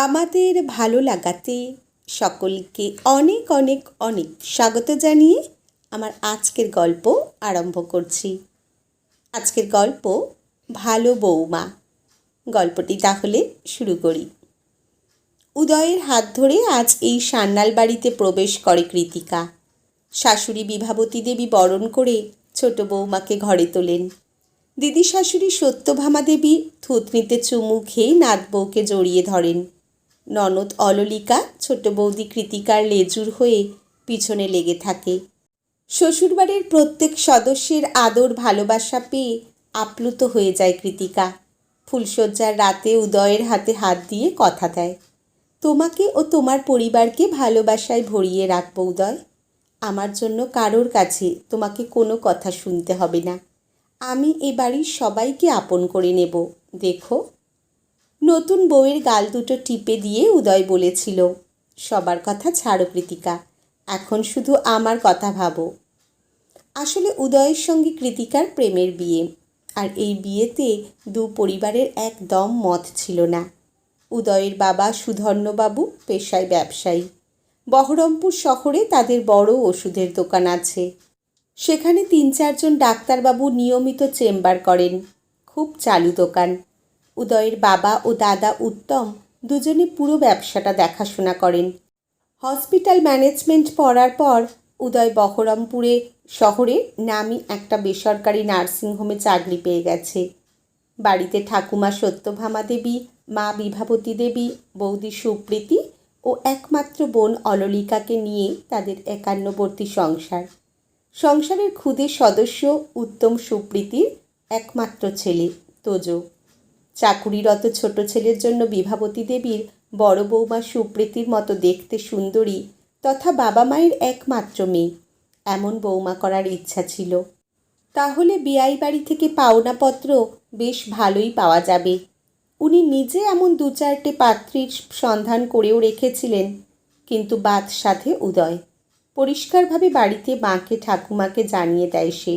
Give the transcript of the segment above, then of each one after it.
আমাদের ভালো লাগাতে সকলকে অনেক অনেক অনেক স্বাগত জানিয়ে আমার আজকের গল্প আরম্ভ করছি। আজকের গল্প ভালো বৌমা। গল্পটি তাহলে শুরু করি। উদয়ের হাত ধরে আজ এই সান্যাল বাড়িতে প্রবেশ করে কৃতিকা। শাশুড়ি বিভাবতী দেবী বরণ করে ছোট বৌমাকে ঘরে তোলেন। দিদি শাশুড়ি সত্যভামা দেবী থুতনিতে চুমু খেয়ে নাত বউকে জড়িয়ে ধরেন। ননদ অললিকা ছোট বৌদি কৃতিকার লেজুর হয়ে পিছনে লেগে থাকে। শ্বশুরবাড়ির প্রত্যেক সদস্যের আদর ভালোবাসা পেয়ে আপ্লুত হয়ে যায় কৃতিকা। ফুলশয্যার রাতে উদয়ের হাতে হাত দিয়ে কথা দেয়, তোমাকে ও তোমার পরিবারকে ভালোবাসায় ভরিয়ে রাখবো উদয়। আমার জন্য কারোর কাছে তোমাকে কোনো কথা শুনতে হবে না। আমি এ বাড়ির সবাইকে আপন করে নেব। দেখো। নতুন বউয়ের গাল দুটো টিপে দিয়ে উদয় বলেছিল, সবার কথা ছাড়ো কৃতিকা, এখন শুধু আমার কথা ভাবো। আসলে উদয়ের সঙ্গে কৃতিকার প্রেমের বিয়ে, আর এই বিয়েতে দু পরিবারের একদম মত ছিল না। উদয়ের বাবা সুধর্ণবাবু পেশায় ব্যবসায়ী। বহরমপুর শহরে তাদের বড় ওষুধের দোকান আছে। সেখানে ৩-৪ জন ডাক্তারবাবু নিয়মিত চেম্বার করেন। খুব চালু দোকান। উদয়ের বাবা ও দাদা উত্তম দুজনে পুরো ব্যবসাটা দেখাশোনা করেন। হসপিটাল ম্যানেজমেন্ট পড়ার পর উদয় বহরমপুরে শহরে নামি একটা বেসরকারি নার্সিংহোমে চাকরি পেয়ে গেছে। বাড়িতে ঠাকুমা সত্যভামা দেবী, মা বিভাবতী দেবী, বৌদি সুপ্রীতি ও একমাত্র বোন অললিকাকে নিয়ে তাদের একান্নবর্তী সংসার। সংসারের ক্ষুদে সদস্য উত্তম সুপ্রীতির একমাত্র ছেলে তোজো। চাকুরিরত ছোট ছেলের জন্য বিভাবতী দেবীর বড় বৌমা সুপ্রীতির মতো দেখতে সুন্দরী তথা বাবা মায়ের একমাত্র মেয়ে এমন বৌমা করার ইচ্ছা ছিল। তাহলে বিয়াই বাড়ি থেকে পাওনাপত্র বেশ ভালোই পাওয়া যাবে। উনি নিজে এমন ২-৪টে পাত্রীর সন্ধান করেও রেখেছিলেন, কিন্তু বাদ সাধে উদয়। পরিষ্কারভাবে বাড়িতে মাকে ঠাকুমাকে জানিয়ে দেয় সে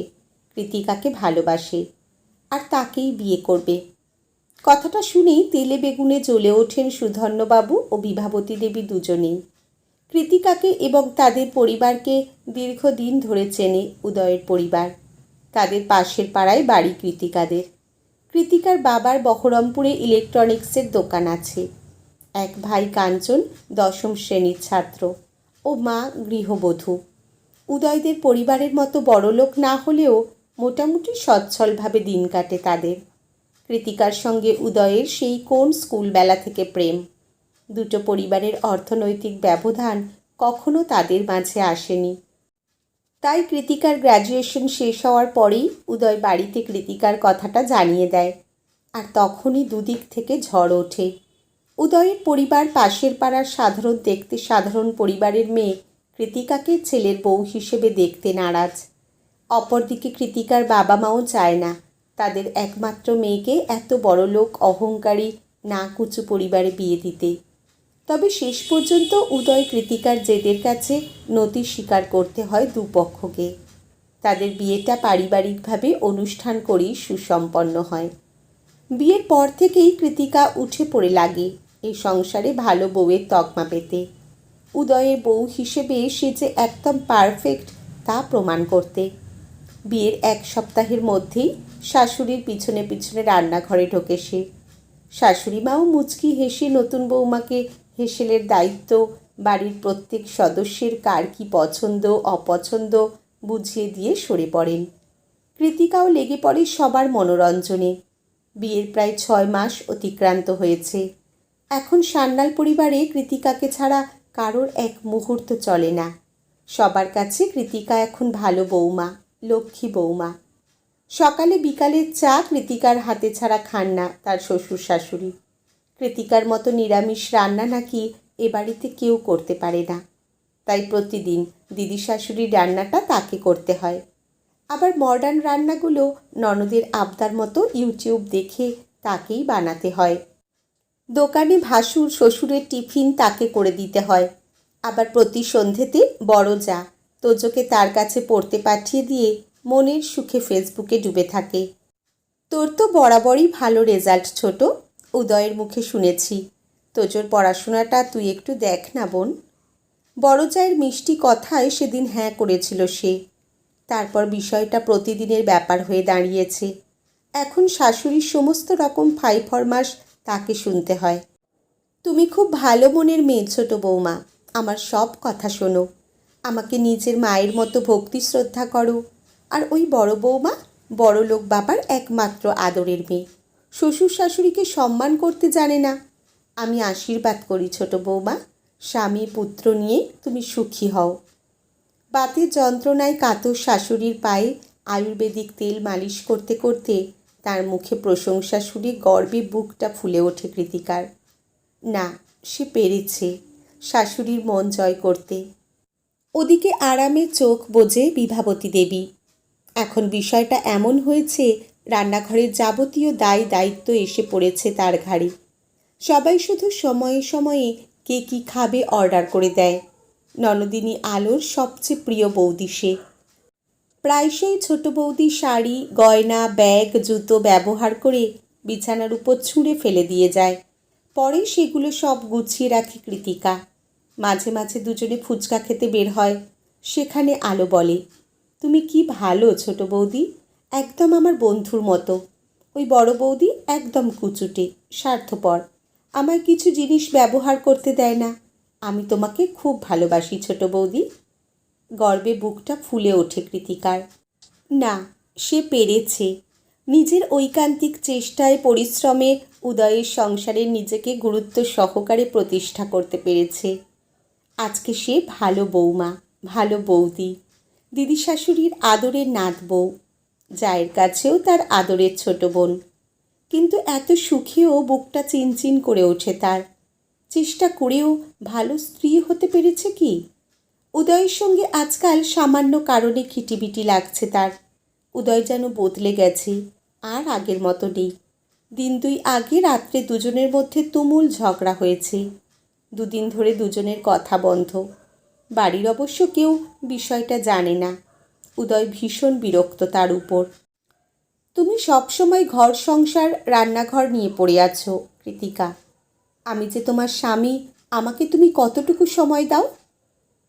কৃতিকাকে ভালোবাসে আর তাকেই বিয়ে করবে। কথাটা শুনেই তেলে বেগুনে জ্বলে ওঠেন সুধর্ণবাবু ও বিভাবতী দেবী দুজনেই। কৃতিকাকে এবং তাদের পরিবারকে দীর্ঘদিন ধরে চেনে উদয়ের পরিবার। তাদের পাশের পাড়ায় বাড়ি কৃতিকাদের। কৃতিকার বাবার বহরমপুরে ইলেকট্রনিক্সের দোকান আছে। এক ভাই কাঞ্চন ১০ম শ্রেণীর ছাত্র ও মা গৃহবধূ। উদয়দের পরিবারের মতো বড়লোক না হলেও মোটামুটি সচ্ছলভাবে দিন কাটে তাদের। কৃতিকার সঙ্গে উদয়ের সেই কোন স্কুলবেলা থেকে প্রেম। দুটো পরিবারের অর্থনৈতিক ব্যবধান কখনো তাদের মাঝে আসেনি। তাই কৃতিকার গ্র্যাজুয়েশন শেষ হওয়ার পরেই উদয় বাড়িতে কৃতিকার কথাটা জানিয়ে দেয়, আর তখনই দুদিক থেকে ঝড় ওঠে। উদয়ের পরিবার পাশের পাড়ার সাধারণ দেখতে সাধারণ পরিবারের মেয়ে কৃতিকাকে ছেলের বউ হিসেবে দেখতে নারাজ। অপরদিকে কৃতিকার বাবা মাও চায় না তাদের একমাত্র মেয়েকে এত বড়লোক অহংকারী নাকুচু পরিবারে বিয়ে দিতে। তবে শেষ পর্যন্ত উদয় কৃতিকার জেদের কাছে নতি স্বীকার করতে হয় দুপক্ষকে। তাদের বিয়েটা পারিবারিকভাবে অনুষ্ঠান করেই সুসম্পন্ন হয়। বিয়ের পর থেকেই কৃতিকা উঠে পড়ে লাগে এই সংসারে ভালো বউয়ের তকমা পেতে। উদয়ের বউ হিসেবে সে যে একদম পারফেক্ট তা প্রমাণ করতে। বিয়ের ১ সপ্তাহের মধ্যেই শাশুড়ির পিছনে পিছনে রান্নাঘরে ঢোকে সে। শাশুড়ি মাও মুচকি হেসে নতুন বৌমাকে হেসেলের দায়িত্ব বাড়ির প্রত্যেক সদস্যের কার কী পছন্দ অপছন্দ বুঝিয়ে দিয়ে সরে পড়েন। কৃতিকাও লেগে পড়ে সবার মনোরঞ্জনে। বিয়ের প্রায় ৬ মাস অতিক্রান্ত হয়েছে। এখন সান্যাল পরিবারে কৃতিকাকে ছাড়া কারোর এক মুহূর্ত চলে না। সবার কাছে কৃতিকা এখন ভালো বৌমা, লক্ষ্মী বৌমা। সকালে বিকালের চা কৃতিকার হাতে ছাড়া খান না তার শ্বশুর শাশুড়ি। কৃতিকার মতো নিরামিষ রান্না নাকি এ বাড়িতে কেউ করতে পারে না। তাই প্রতিদিন দিদি শাশুড়ির রান্নাটা তাকে করতে হয়। আবার মডার্ন রান্নাগুলো ননদের আবদার মতো ইউটিউব দেখে তাকেই বানাতে হয়। দোকানে ভাসুর শ্বশুরের টিফিন তাকে করে দিতে হয়। আবার প্রতি সন্ধেতে বড় যা তোজোকে তার কাছে পড়তে পাঠিয়ে দিয়ে মনের সুখে ফেসবুকে ডুবে থাকে। তোর তো বরাবরই ভালো রেজাল্ট ছোট, উদয়ের মুখে শুনেছি। তোজোর পড়াশোনাটা তুই একটু দেখ না বোন। বড় জায়ের মিষ্টি কথায় সেদিন হ্যাঁ করেছিল সে। তারপর বিষয়টা প্রতিদিনের ব্যাপার হয়ে দাঁড়িয়েছে। এখন শাশুড়ির সমস্ত রকম ফাই ফরমাস তাকে শুনতে হয়। তুমি খুব ভালো মনের মেয়ে ছোট বৌমা, আমার সব কথা শোনো, আমাকে নিজের মায়ের মতো ভক্তি শ্রদ্ধা করো। আর ওই বড় বৌমা বড় লোক বাবার একমাত্র আদরের মেয়ে, শ্বশুর শাশুড়িকে সম্মান করতে জানে না। আমি আশীর্বাদ করি ছোট বৌমা, স্বামী পুত্র নিয়ে তুমি সুখী হও। বাতের যন্ত্রণায় কাতর শাশুড়ির পায়ে আয়ুর্বেদিক তেল মালিশ করতে করতে তার মুখে প্রশংসা শুনে গর্বে বুকটা ফুলে ওঠে কৃতিকার। না, সে পেরেছে শাশুড়ির মন জয় করতে। ওদিকে আরামে চোখ বোঝে বিভাবতী দেবী। এখন বিষয়টা এমন হয়েছে, রান্নাঘরের যাবতীয় দায় দায়িত্ব এসে পড়েছে তার ঘাড়ে। সবাই শুধু সময়ে সময়ে কে কী খাবে অর্ডার করে দেয়। ননদিনী আলোর সবচেয়ে প্রিয় বৌদি সে। প্রায়শই ছোট বৌদি শাড়ি, গয়না, ব্যাগ, জুতো ব্যবহার করে বিছানার উপর ছুঁড়ে ফেলে দিয়ে যায়। পরে সেগুলো সব গুছিয়ে রাখে কৃতিকা। মাঝে মাঝে দুজনে ফুচকা খেতে বের হয়। সেখানে আলো বলে, তুমি কি ভালো ছোট বৌদি, একদম আমার বন্ধুর মতো। ওই বড় বৌদি একদম কুচুটে, স্বার্থপর, আমায় কিছু জিনিস ব্যবহার করতে দেয় না। আমি তোমাকে খুব ভালোবাসি ছোট বৌদি। গর্বে বুকটা ফুলে ওঠে কৃতিকার। না, সে পেরেছে। নিজের ঐকান্তিক চেষ্টায় পরিশ্রমে উদয়ের সংসারে নিজেকে গুরুত্ব সহকারে প্রতিষ্ঠা করতে পেরেছে। আজকে সে ভালো বৌমা, ভালো বৌদি, দিদি শাশুড়ির আদরের নাত বউ, জায়ের কাছেও তার আদরের ছোট বোন। কিন্তু এত সুখেও বুকটা চিনচিন করে ওঠে তার। চেষ্টা করেও ভালো স্ত্রী হতে পেরেছে কি? উদয়ের সঙ্গে আজকাল সামান্য কারণে খিটিবিটি লাগছে তার। উদয় যেন বদলে গেছে, আর আগের মতো নেই। দিন দুই আগে রাত্রে দুজনের মধ্যে তুমুল ঝগড়া হয়েছে। দুদিন ধরে দুজনের কথা বন্ধ। বাড়ির অবশ্য কেউ বিষয়টা জানে না। উদয় ভীষণ বিরক্ত তার উপর। তুমি সবসময় ঘর সংসার রান্নাঘর নিয়ে পড়ে আছো কৃতিকা। আমি যে তোমার স্বামী, আমাকে তুমি কতটুকু সময় দাও?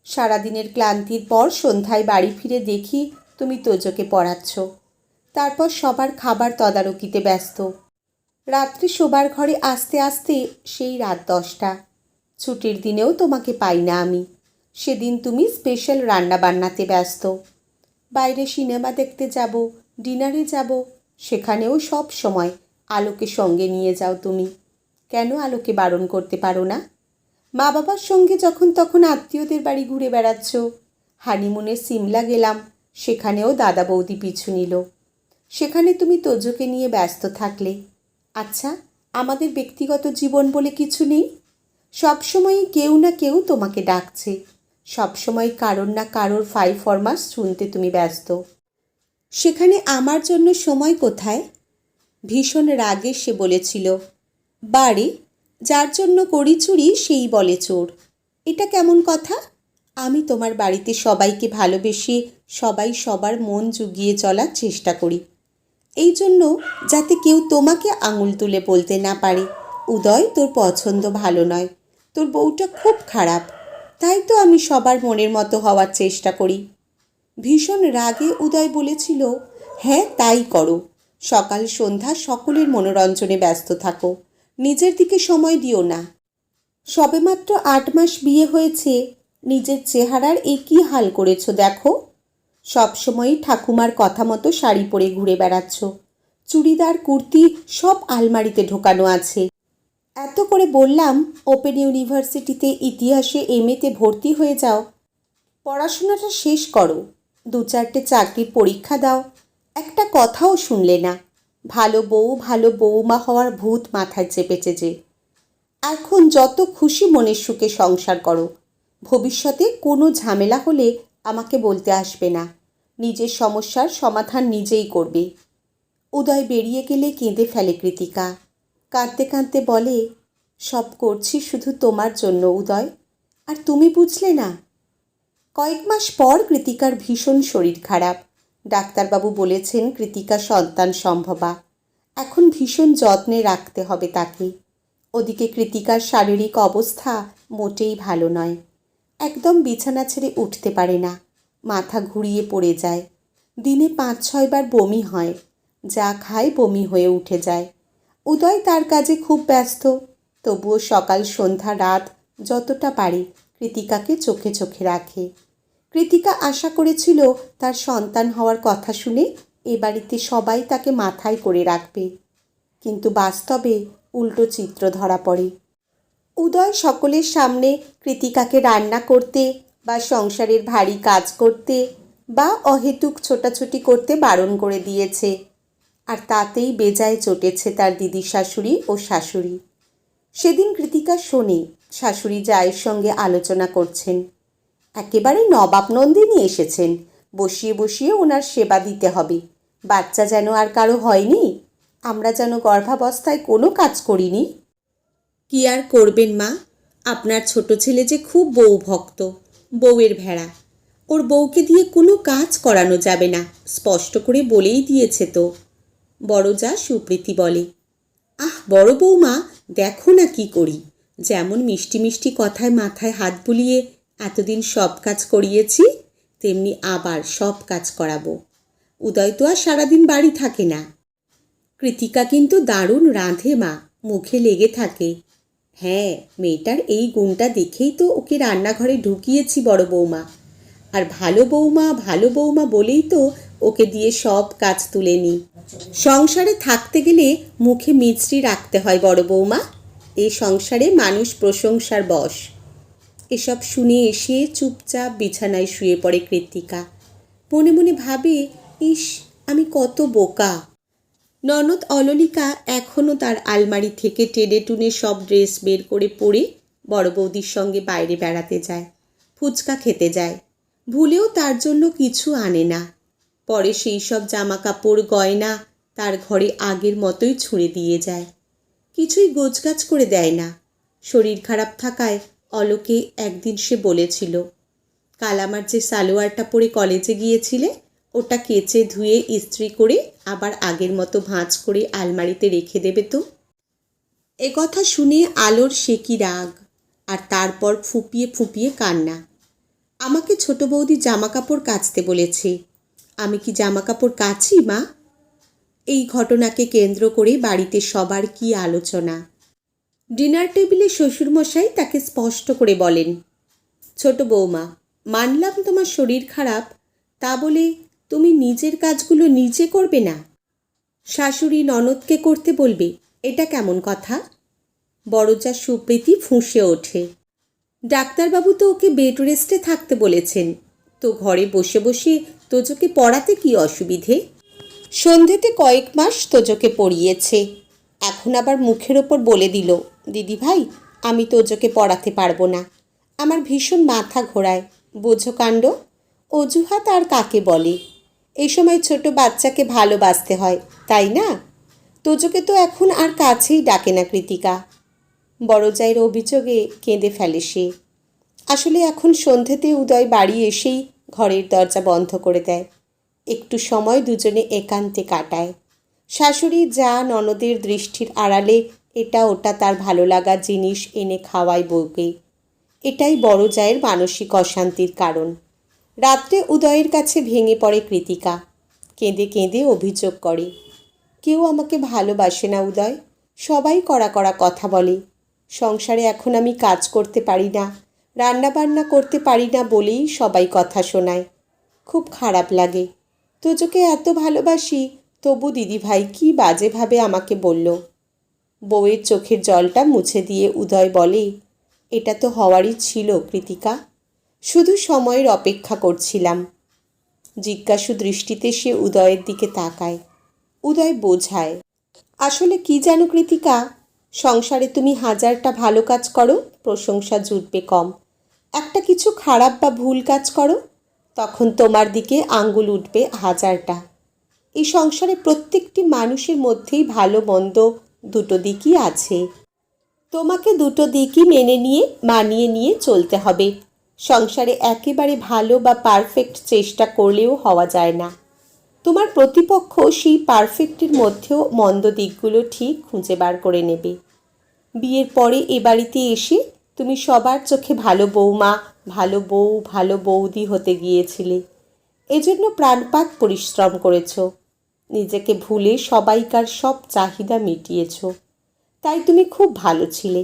সারাদিনের ক্লান্তির পর সন্ধ্যায় বাড়ি ফিরে দেখি তুমি তোজোকে পড়াচ্ছ, তারপর সবার খাবার তদারকিতে ব্যস্ত। রাত্রি শোবার ঘরে আসতে আসতে সেই রাত 10টা। ছুটির দিনেও তোমাকে পাই না আমি। সেদিন তুমি স্পেশাল রান্না বান্নাতে ব্যস্ত। বাইরে সিনেমা দেখতে যাব, ডিনারে যাব, সেখানেও সব সময় আলোকে সঙ্গে নিয়ে যাও তুমি। কেন আলোকে বারণ করতে পারো না? মা বাবার সঙ্গে যখন তখন আত্মীয়দের বাড়ি ঘুরে বেড়াচ্ছ। হানিমুনে সিমলা গেলাম, সেখানেও দাদা বৌদি পিছু নিল। সেখানে তুমি তোজোকে নিয়ে ব্যস্ত থাকলে। আচ্ছা, আমাদের ব্যক্তিগত জীবন বলে কিছু নেই? সবসময়ই কেউ না কেউ তোমাকে ডাকছে। সবসময় কারোর না কারোর ফাই ফরমাস শুনতে তুমি ব্যস্ত। সেখানে আমার জন্য সময় কোথায়? ভীষণ রাগে সে বলেছিল, বারে, যার জন্য করি চুরি সেই বলে চোর। এটা কেমন কথা? আমি তোমার বাড়িতে সবাইকে ভালোবেসে সবাই সবার মন জুগিয়ে চলার চেষ্টা করি, এই জন্য যাতে কেউ তোমাকে আঙুল তুলে বলতে না পারে, উদয় তোর পছন্দ ভালো নয়, তোর বউটা খুব খারাপ। তাই তো আমি সবার মনের মতো হওয়ার চেষ্টা করি। ভীষণ রাগে উদয় বলেছিল, হ্যাঁ তাই করো। সকাল সন্ধ্যা সকলের মনোরঞ্জনে ব্যস্ত থাকো, নিজের দিকে সময় দিও না। সবেমাত্র 8 মাস বিয়ে হয়েছে, নিজের চেহারার এ কী হাল করেছো দেখো। সবসময়ই ঠাকুমার কথা মতো শাড়ি পরে ঘুরে বেড়াচ্ছ। চুড়িদার কুর্তি সব আলমারিতে ঢোকানো আছে। এত করে বললাম ওপেন ইউনিভার্সিটিতে ইতিহাসে এমএতে ভর্তি হয়ে যাও, পড়াশোনাটা শেষ করো, 2-4টে চাকরির পরীক্ষা দাও, একটা কথাও শুনলে না। ভালো বউ ভালো বউমা হওয়ার ভূত মাথায় চেপেছে যে। এখন যত খুশি মনের সুখে সংসার করো। ভবিষ্যতে কোনো ঝামেলা হলে আমাকে বলতে আসবে না, নিজের সমস্যার সমাধান নিজেই করবে। উদয় বেরিয়ে গেলে কেঁদে ফেলে কৃতিকা। কাঁদতে কাঁদতে বলে, সব করছি শুধু তোমার জন্য উদয়, আর তুমি বুঝলে না। কয়েক মাস পর কৃতিকার ভীষণ শরীর খারাপ। ডাক্তারবাবু বলেছেন কৃতিকা সন্তান সম্ভবা। এখন ভীষণ যত্নে রাখতে হবে তাকে। ওদিকে কৃতিকার শারীরিক অবস্থা মোটেই ভালো নয়। একদম বিছানা ছেড়ে উঠতে পারে না, মাথা ঘুরিয়ে পড়ে যায়। দিনে 5-6 বার বমি হয়, যা খায় বমি হয়ে উঠে যায়। উদয় তার কাজে খুব ব্যস্ত, তবুও সকাল সন্ধ্যা রাত যতটা পারে কৃতিকাকে চোখে চোখে রাখে। কৃতিকা আশা করেছিল তার সন্তান হওয়ার কথা শুনে এ বাড়িতে সবাই তাকে মাথায় করে রাখবে, কিন্তু বাস্তবে উল্টো চিত্র ধরা পড়ে। উদয় সকলের সামনে কৃতিকাকে রান্না করতে বা সংসারের ভারী কাজ করতে বা অহেতুক ছোটাছুটি করতে বারণ করে দিয়েছে, আর তাতেই বেজায় চটেছে তার দিদি শাশুড়ি ও শাশুড়ি। সেদিন কৃতিকা শোনে শাশুড়ি জায়ের সঙ্গে আলোচনা করছেন। একেবারে নবাব নন্দিনী এসেছেন, বসিয়ে বসিয়ে ওনার সেবা দিতে হবে। বাচ্চা যেন আর কারো হয়নি, আমরা যেন গর্ভাবস্থায় কোনো কাজ করিনি। কি আর করবেন মা, আপনার ছোট ছেলে যে খুব বউ ভক্ত, বউয়ের ভেড়া। ওর বউকে দিয়ে কোনো কাজ করানো যাবে না, স্পষ্ট করে বলেই দিয়েছে তো। বড় যা সুপ্রীতি বলে, আহ বড় বৌমা, দেখো না কি করি। যেমন মিষ্টি মিষ্টি কথায় মাথায় হাত বুলিয়ে এতদিন সব কাজ করিয়েছি, তেমনি আবার সব কাজ করাবো। উদয় তো আর সারাদিন বাড়ি থাকে না। কৃতিকা কিন্তু দারুণ রাঁধে মা, মুখে লেগে থাকে। হ্যাঁ, মেয়েটার এই গুণটা দেখেই তো ওকে রান্নাঘরে ঢুকিয়েছি বড় বৌমা। আর ভালো বৌমা বলেই তো ওকে দিয়ে সব কাজ তুলে নিই। সংসারে থাকতে গেলে মুখে মিছরি রাখতে হয় বড় বৌমা। এই সংসারে মানুষ প্রশংসার বশ। এসব শুনে এসে চুপচাপ বিছানায় শুয়ে পড়ে কৃতিকা। মনে মনে ভাবে, ইস আমি কত বোকা। ননদ অললিকা এখনও তার আলমারি থেকে টেনে টুনে সব ড্রেস বের করে পরে বড় বৌদির সঙ্গে বাইরে বেড়াতে যায়, ফুচকা খেতে যায়। ভুলেও তার জন্য কিছু আনে না। পরে সেই সব জামা কাপড় গয়না তার ঘরে আগের মতোই ছুঁড়ে দিয়ে যায়, কিছুই গোছগাছ করে দেয় না। শরীর খারাপ থাকায় অলোকে একদিন সে বলেছিল, কাল আমার যে সালোয়ারটা পরে কলেজে গিয়েছিলে, ওটা কেচে ধুয়ে ইস্ত্রি করে আবার আগের মতো ভাঁজ করে আলমারিতে রেখে দেবে তো। এ কথা শুনে আলোর সে কি রাগ, আর তারপর ফুপিয়ে ফুপিয়ে কান্না। আমাকে ছোট বৌদি জামা কাপড় কাচতে বলেছে, আমি কি জামা কাপড় কাচি মা? এই ঘটনাকে কেন্দ্র করে বাড়িতে সবার কি আলোচনা। ডিনার টেবিলে শ্বশুরমশাই তাকে স্পষ্ট করে বলেন, ছোট বৌমা, মানলাম তোমার শরীর খারাপ, তা বলে তুমি নিজের কাজগুলো নিজে করবে না, শাশুড়ি ননদকে করতে বলবে, এটা কেমন কথা? বড়জা সুপ্রীতি ফুঁসে ওঠে, ডাক্তারবাবু তো ওকে বেড রেস্টে থাকতে বলেছেন, তো ঘরে বসে বসে তোজোকে পড়াতে কি অসুবিধে? সন্ধেতে কয়েক মাস তোজোকে পড়িয়েছে, এখন আবার মুখের ওপর বলে দিল, দিদি ভাই আমি তোজোকে পড়াতে পারবো না, আমার ভীষণ মাথা ঘোরায়। বোঝো কাণ্ড, অজুহাত আর কাকে বলে? এই সময় ছোট বাচ্চাকে ভালোবাসতে হয়, তাই না? তোজোকে তো এখন আর কাছেই ডাকে না কৃতিকা। বড় জায়ের অভিযোগে কেঁদে ফেলে সে। আসলে এখন সন্ধেতে উদয় বাড়ি এসেই ঘরের দরজা বন্ধ করে দেয়। একটু সময় দুজনে একান্তে কাটায়। শাশুড়ি যা ননদের দৃষ্টির আড়ালে এটা ওটা তার ভালো লাগার জিনিস এনে খাওয়ায় বউকে। এটাই বড় জায়ের মানসিক অশান্তির কারণ। রাত্রে উদয়ের কাছে ভেঙে পড়ে কৃতিকা, কেঁদে কেঁদে অভিযোগ করে, কেউ আমাকে ভালোবাসে না উদয়, সবাই কড়া কড়া কথা বলে। সংসারে এখন আমি কাজ করতে পারি না, রান্না বান্না করতে পারি না বলেই সবাই কথা শোনায়। খুব খারাপ লাগে। তোজোকে এত ভালোবাসি, তবু দিদিভাই কী বাজেভাবে আমাকে বলল। বউয়ের চোখের জলটা মুছে দিয়ে উদয় বলে, এটা তো হওয়ারই ছিল কৃতিকা, শুধু সময়ের অপেক্ষা করছিলাম। জিজ্ঞাসু দৃষ্টিতে সে উদয়ের দিকে তাকায়। উদয় বোঝায়, আসলে কি জানো কৃতিকা, সংসারে তুমি হাজারটা ভালো কাজ করো, প্রশংসা জুটবে কম। একটা কিছু খারাপ বা ভুল কাজ করো, তখন তোমার দিকে আঙ্গুল উঠবে হাজারটা। এই সংসারে প্রত্যেকটি মানুষের মধ্যেই ভালো মন্দ দুটো দিকই আছে। তোমাকে দুটো দিকই মেনে নিয়ে মানিয়ে নিয়ে চলতে হবে। সংসারে একেবারে ভালো বা পারফেক্ট চেষ্টা করলেও হওয়া যায় না। তোমার প্রতিপক্ষ সেই পারফেক্টের মধ্যেও মন্দ দিকগুলো ঠিক খুঁজে বার করে নেবে। বিয়ের পরে এ বাড়িতে এসে তুমি সবার চোখে ভালো বৌমা, ভালো বউ, ভালো বৌদি হতে গিয়েছিলে। এজন্য প্রাণপাত পরিশ্রম করেছ, নিজেকে ভুলে সবাইকার সব চাহিদা মিটিয়েছ। তাই তুমি খুব ভালো ছিলে।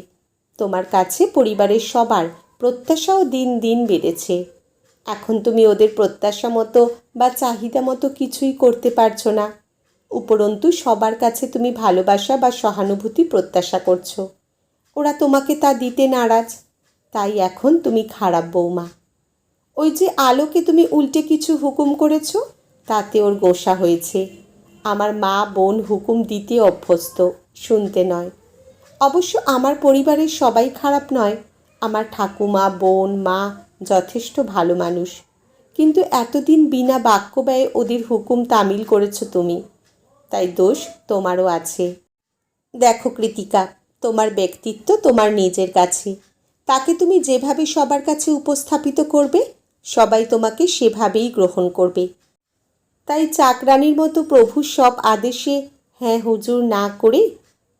তোমার কাছে পরিবারের সবার প্রত্যাশাও দিন দিন বেড়েছে। এখন তুমি ওদের প্রত্যাশা মতো বা চাহিদা মতো কিছুই করতে পারছো না। উপরন্তু সবার কাছে তুমি ভালোবাসা বা সহানুভূতি প্রত্যাশা করছো, ওরা তোমাকে তা দিতে নারাজ। তাই এখন তুমি খারাপ বৌমা। ওই যে আলোকে তুমি উল্টে কিছু হুকুম করেছ, তাতে ওর গোসা হয়েছে। আমার মা বোন হুকুম দিতে অভ্যস্ত, শুনতে নয়। অবশ্য আমার পরিবারের সবাই খারাপ নয়। আমার ঠাকুমা, বোন, মা যথেষ্ট ভালো মানুষ। কিন্তু এতদিন বিনা বাক্য ব্যয়ে ওদের হুকুম তামিল করেছ তুমি, তাই দোষ তোমারও আছে। দেখো কৃতিকা, তোমার ব্যক্তিত্ব তোমার নিজের কাছে। তাকে তুমি যেভাবে সবার কাছে উপস্থাপিত করবে, সবাই তোমাকে সেভাবেই গ্রহণ করবে। তাই চাকরানির মতো প্রভুর সব আদেশে হ্যাঁ হুজুর না করে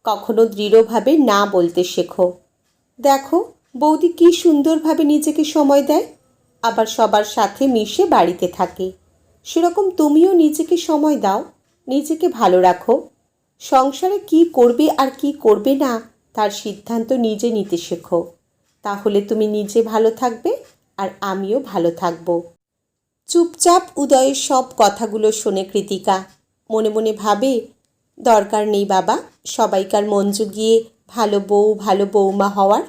কখনো দৃঢ়ভাবে না বলতে শেখো। দেখো বৌদি কী সুন্দরভাবে নিজেকে সময় দেয়, আবার সবার সাথে মিশে বাড়িতে থাকে। সেরকম তুমিও নিজেকে সময় দাও, নিজেকে ভালো রাখো। সংসারে কি করবে আর কি করবে না তার সিদ্ধান্ত নিজে নিতে শেখো। তাহলে তুমি নিজে ভালো থাকবে আর আমিও ভালো থাকবো। চুপচাপ উদয়ের সব কথাগুলো শোনে কৃতিকা। মনে মনে ভাবে, দরকার নেই বাবা সবাইকার মন জুগিয়ে ভালো বউ ভালো বৌমা হওয়ার।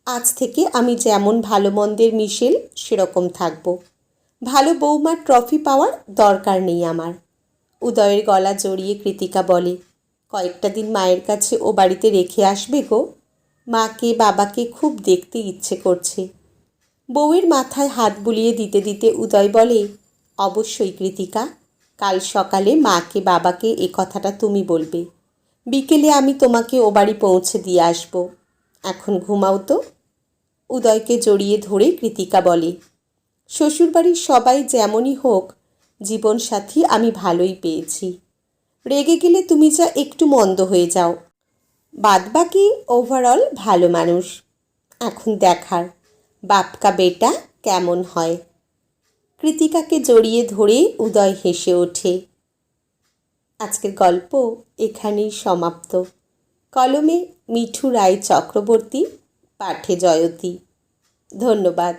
আজ থেকে আমি যেমন ভালো মন্দের মিশেল সেরকম থাকব। ভালো বৌমার ট্রফি পাওয়ার দরকার নেই আমার। উদয়ের গলা জড়িয়ে কৃতিকা বলে, কয়েকটা দিন মায়ের কাছে ও বাড়িতে রেখে আসবে গো। মাকে বাবাকে খুব দেখতে ইচ্ছে করছে। বউয়ের মাথায় হাত বুলিয়ে দিতে দিতে উদয় বলে, অবশ্যই কৃতিকা, কাল সকালে মাকে বাবাকে এ কথাটা তুমি বলবে। বিকেলে আমি তোমাকে ও বাড়ি পৌঁছে দিয়ে আসব। এখন ঘুমাও তো। উদয়কে জড়িয়ে ধরে কৃতিকা বলে, শ্বশুরবাড়ির সবাই যেমনই হোক, জীবনসাথী আমি ভালোই পেয়েছি। রেগে গেলে তুমি যা একটু মন্দ হয়ে যাও, বাদবাকি ওভারঅল ভালো মানুষ। এখন দেখার বাপকা বেটা কেমন হয়। কৃতিকাকে জড়িয়ে ধরে উদয় হেসে ওঠে। আজকের গল্প এখানেই সমাপ্ত। কলমে মিঠু রায় চক্রবর্তী, পাঠে জয়তী। ধন্যবাদ।